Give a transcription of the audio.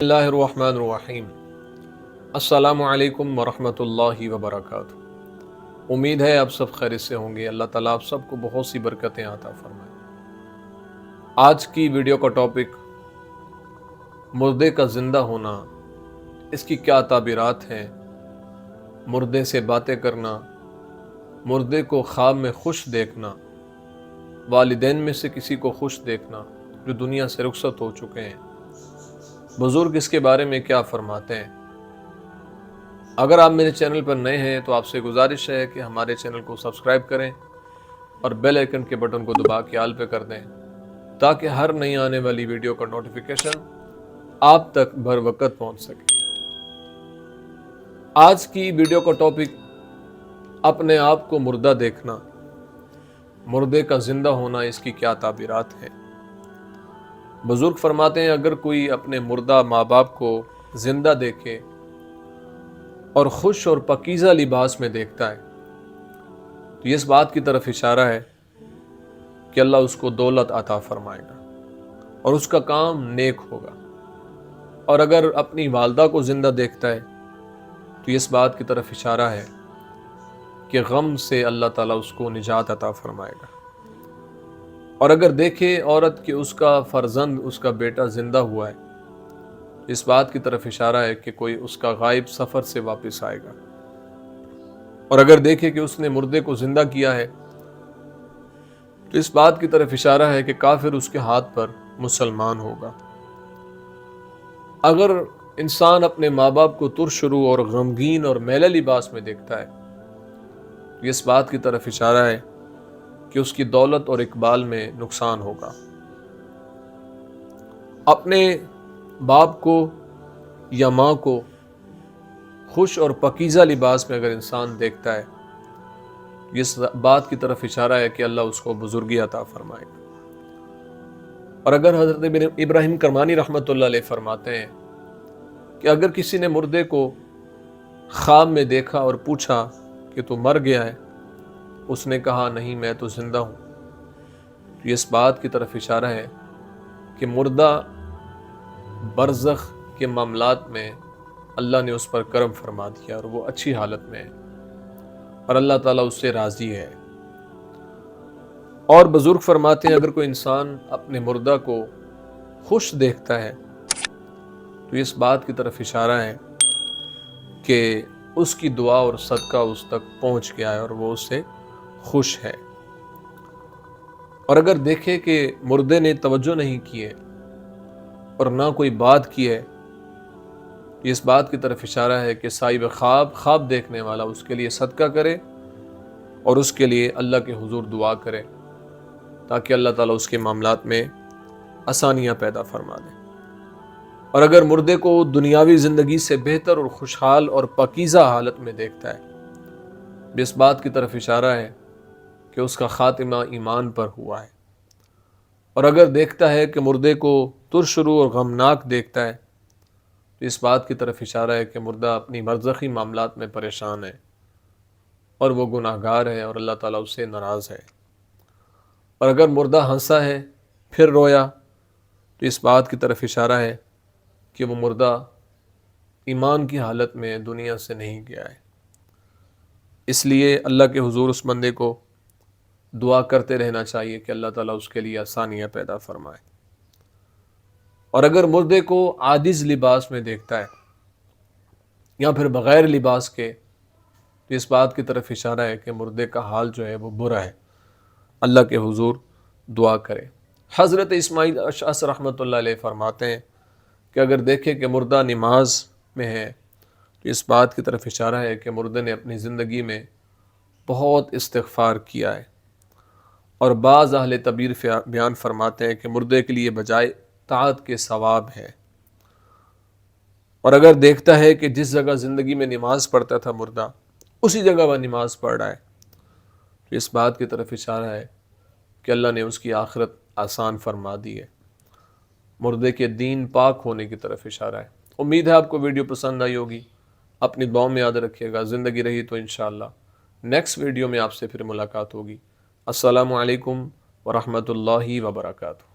اللہ الرحمن الرحیم۔ السلام علیکم ورحمۃ اللہ وبرکاتہ۔ امید ہے آپ سب خیریت سے ہوں گے۔ اللہ تعالیٰ آپ سب کو بہت سی برکتیں عطا فرمائے۔ آج کی ویڈیو کا ٹاپک مردے کا زندہ ہونا، اس کی کیا تعبیرات ہیں، مردے سے باتیں کرنا، مردے کو خواب میں خوش دیکھنا، والدین میں سے کسی کو خوش دیکھنا جو دنیا سے رخصت ہو چکے ہیں، بزرگ اس کے بارے میں کیا فرماتے ہیں۔ اگر آپ میرے چینل پر نئے ہیں تو آپ سے گزارش ہے کہ ہمارے چینل کو سبسکرائب کریں اور بیل آئیکن کے بٹن کو دبا کے آل پہ کر دیں تاکہ ہر نئی آنے والی ویڈیو کا نوٹیفیکیشن آپ تک بر وقت پہنچ سکے۔ آج کی ویڈیو کا ٹاپک اپنے آپ کو مردہ دیکھنا، مردے کا زندہ ہونا، اس کی کیا تعبیرات ہیں۔ بزرگ فرماتے ہیں اگر کوئی اپنے مردہ ماں باپ کو زندہ دیکھے اور خوش اور پاکیزہ لباس میں دیکھتا ہے تو یہ اس بات کی طرف اشارہ ہے کہ اللہ اس کو دولت عطا فرمائے گا اور اس کا کام نیک ہوگا۔ اور اگر اپنی والدہ کو زندہ دیکھتا ہے تو یہ اس بات کی طرف اشارہ ہے کہ غم سے اللہ تعالیٰ اس کو نجات عطا فرمائے گا۔ اور اگر دیکھے عورت کہ اس کا فرزند، اس کا بیٹا زندہ ہوا ہے، اس بات کی طرف اشارہ ہے کہ کوئی اس کا غائب سفر سے واپس آئے گا۔ اور اگر دیکھے کہ اس نے مردے کو زندہ کیا ہے تو اس بات کی طرف اشارہ ہے کہ کافر اس کے ہاتھ پر مسلمان ہوگا۔ اگر انسان اپنے ماں باپ کو ترشرو اور غمگین اور میلہ لباس میں دیکھتا ہے تو اس بات کی طرف اشارہ ہے کہ اس کی دولت اور اقبال میں نقصان ہوگا۔ اپنے باپ کو یا ماں کو خوش اور پاکیزہ لباس میں اگر انسان دیکھتا ہے اس بات کی طرف اشارہ ہے کہ اللہ اس کو بزرگی عطا فرمائے گا۔ اور اگر حضرت ابراہیم کرمانی رحمۃ اللہ علیہ فرماتے ہیں کہ اگر کسی نے مردے کو خواب میں دیکھا اور پوچھا کہ تو مر گیا ہے، اس نے کہا نہیں میں تو زندہ ہوں، تو یہ اس بات کی طرف اشارہ ہے کہ مردہ برزخ کے معاملات میں اللہ نے اس پر کرم فرما دیا اور وہ اچھی حالت میں ہے اور اللہ تعالیٰ اس سے راضی ہے۔ اور بزرگ فرماتے ہیں اگر کوئی انسان اپنے مردہ کو خوش دیکھتا ہے تو اس بات کی طرف اشارہ ہے کہ اس کی دعا اور صدقہ اس تک پہنچ گیا ہے اور وہ اس سے خوش ہے۔ اور اگر دیکھے کہ مردے نے توجہ نہیں کی ہے اور نہ کوئی بات کی ہے تو اس بات کی طرف اشارہ ہے کہ صاحب خواب دیکھنے والا اس کے لیے صدقہ کرے اور اس کے لیے اللہ کے حضور دعا کرے تاکہ اللہ تعالیٰ اس کے معاملات میں آسانیاں پیدا فرما دے۔ اور اگر مردے کو دنیاوی زندگی سے بہتر اور خوشحال اور پاکیزہ حالت میں دیکھتا ہے اس بات کی طرف اشارہ ہے کہ اس کا خاتمہ ایمان پر ہوا ہے۔ اور اگر دیکھتا ہے کہ مردے کو ترشرو اور غمناک دیکھتا ہے تو اس بات کی طرف اشارہ ہے کہ مردہ اپنی برزخی معاملات میں پریشان ہے اور وہ گناہگار ہے اور اللہ تعالیٰ اس سے ناراض ہے۔ اور اگر مردہ ہنسا ہے پھر رویا تو اس بات کی طرف اشارہ ہے کہ وہ مردہ ایمان کی حالت میں دنیا سے نہیں گیا ہے۔ اس لیے اللہ کے حضور اس بندے کو دعا کرتے رہنا چاہیے کہ اللہ تعالیٰ اس کے لیے آسانیاں پیدا فرمائے۔ اور اگر مردے کو عاجز لباس میں دیکھتا ہے یا پھر بغیر لباس کے تو اس بات کی طرف اشارہ ہے کہ مردے کا حال جو ہے وہ برا ہے، اللہ کے حضور دعا کرے۔ حضرت اسماعیل اشعث رحمۃ اللہ علیہ فرماتے ہیں کہ اگر دیکھے کہ مردہ نماز میں ہے تو اس بات کی طرف اشارہ ہے کہ مردے نے اپنی زندگی میں بہت استغفار کیا ہے۔ اور بعض اہل تعبیر بیان فرماتے ہیں کہ مردے کے لیے بجائے طاعت کے ثواب ہے۔ اور اگر دیکھتا ہے کہ جس جگہ زندگی میں نماز پڑھتا تھا مردہ اسی جگہ وہ نماز پڑھ رہا ہے تو اس بات کی طرف اشارہ ہے کہ اللہ نے اس کی آخرت آسان فرما دی ہے۔ مردے کے دین پاک ہونے کی طرف اشارہ ہے۔ امید ہے آپ کو ویڈیو پسند آئی ہوگی، اپنی دعاؤں میں یاد رکھیے گا۔ زندگی رہی تو انشاءاللہ نیکسٹ ویڈیو میں آپ سے پھر ملاقات ہوگی۔ السلام علیکم ورحمۃ اللہ وبرکاتہ۔